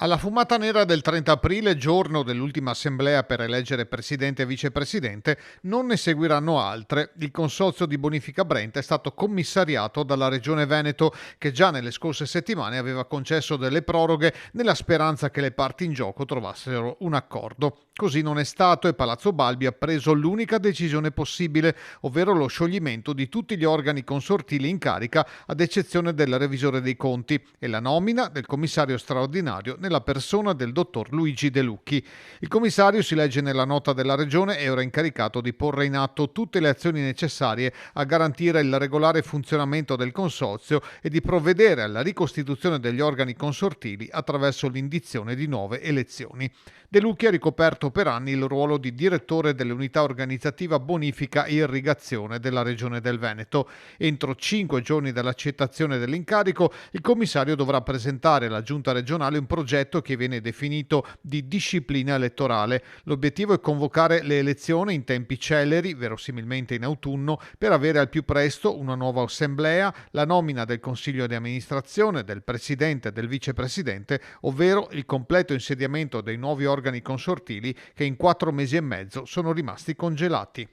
Alla fumata nera del 30 aprile, giorno dell'ultima assemblea per eleggere presidente e vicepresidente, non ne seguiranno altre. Il consorzio di bonifica Brent è stato commissariato dalla Regione Veneto, che già nelle scorse settimane aveva concesso delle proroghe nella speranza che le parti in gioco trovassero un accordo. Così non è stato e Palazzo Balbi ha preso l'unica decisione possibile, ovvero lo scioglimento di tutti gli organi consortili in carica, ad eccezione del revisore dei conti, e la nomina del commissario straordinario nella persona del dottor Luigi De Lucchi. Il commissario, si legge nella nota della Regione, è ora incaricato di porre in atto tutte le azioni necessarie a garantire il regolare funzionamento del consorzio e di provvedere alla ricostituzione degli organi consortili attraverso l'indizione di nuove elezioni. De Lucchi ha ricoperto per anni il ruolo di direttore dell'unità organizzativa bonifica e irrigazione della Regione del Veneto. Entro 5 giorni dall'accettazione dell'incarico, il commissario dovrà presentare alla Giunta regionale un progetto che viene definito di disciplina elettorale. L'obiettivo è convocare le elezioni in tempi celeri, verosimilmente in autunno, per avere al più presto una nuova assemblea, la nomina del consiglio di amministrazione, del presidente e del vicepresidente, ovvero il completo insediamento dei nuovi organi consortili che in 4 mesi e mezzo sono rimasti congelati.